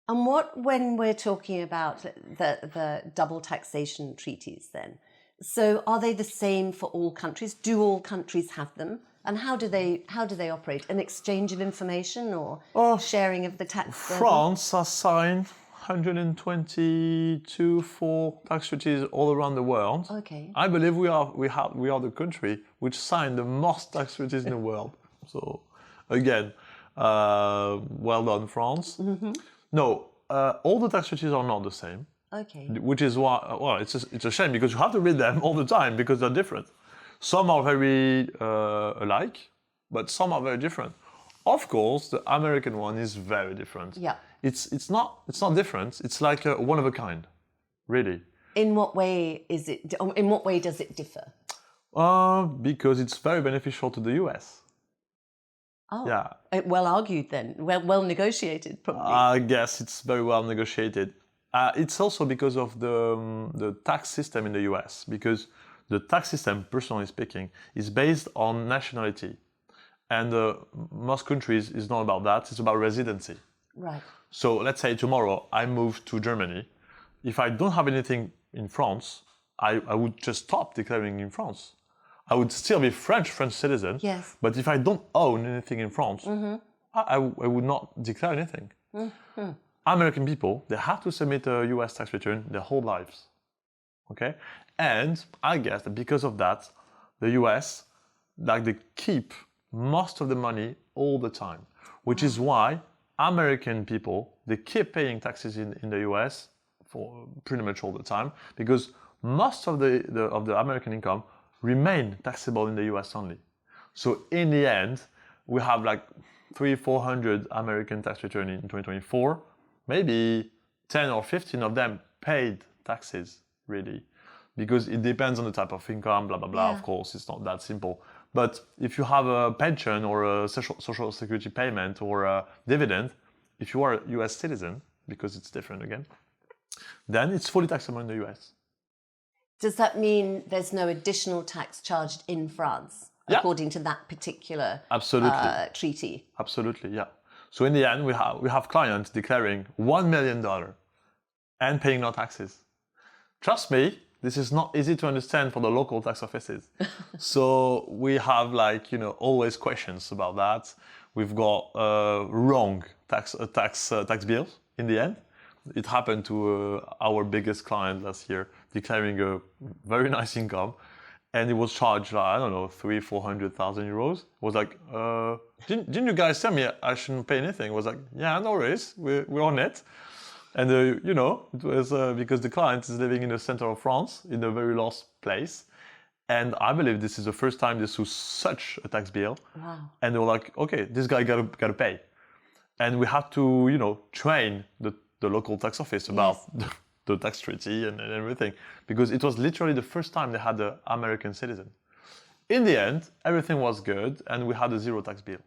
And when we're talking about the double taxation treaties then, so are they the same for all countries? Do all countries have them? And how do they operate? An exchange of information or sharing of the tax burden? France has signed 122 for tax treaties all around the world. Okay. I believe we are the country which signed the most tax treaties in the world. So again, well done, France. Mm-hmm. No, all the tax treaties are not the same. Okay. Which is why, well, it's a shame because you have to read them all the time because they're different. Some are very alike, but some are very different. Of course, the American one is very different. Yeah. It's not different. It's like one of a kind, really. In what way is it? In what way does it differ? Because it's very beneficial to the US. Oh, yeah. Well argued then. Well negotiated, probably. I guess it's very well negotiated. It's also because of the tax system in the US, because the tax system, personally speaking, is based on nationality. And most countries is not about that, it's about residency. Right. So let's say tomorrow I move to Germany. If I don't have anything in France, I would just stop declaring in France. I would still be French citizen, yes. But if I don't own anything in France, mm-hmm. I would not declare anything. Mm-hmm. American people, they have to submit a US tax return their whole lives, okay? And I guess that because of that, the US, like they keep most of the money all the time, which is why American people, they keep paying taxes in the US for pretty much all the time, because most of the American income remain taxable in the US only. So in the end, we have like 300-400 American tax returns in 2024. Maybe 10 or 15 of them paid taxes, really, because it depends on the type of income, blah, blah, blah. Yeah. Of course, it's not that simple. But if you have a pension or a social security payment or a dividend, if you are a US citizen, because it's different again, then it's fully taxable in the US. Does that mean there's no additional tax charged in France, according to that particular treaty? Absolutely, yeah. So in the end, we have clients declaring $1 million and paying no taxes. Trust me, this is not easy to understand for the local tax offices. So we have always questions about that. We've got wrong tax bills in the end. It happened to our biggest client last year, declaring a very nice income. And it was charged, I don't know, 300,000-400,000 euros. It was like, didn't you guys tell me I shouldn't pay anything? It was like, yeah, no worries, we're on it. And it was because the client is living in the center of France, in a very lost place. And I believe this is the first time they saw such a tax bill. Wow. And they were like, okay, this guy gotta pay. And we had to, train the local tax office about the tax treaty and everything, because it was literally the first time they had an American citizen. In the end, everything was good and we had a zero tax bill.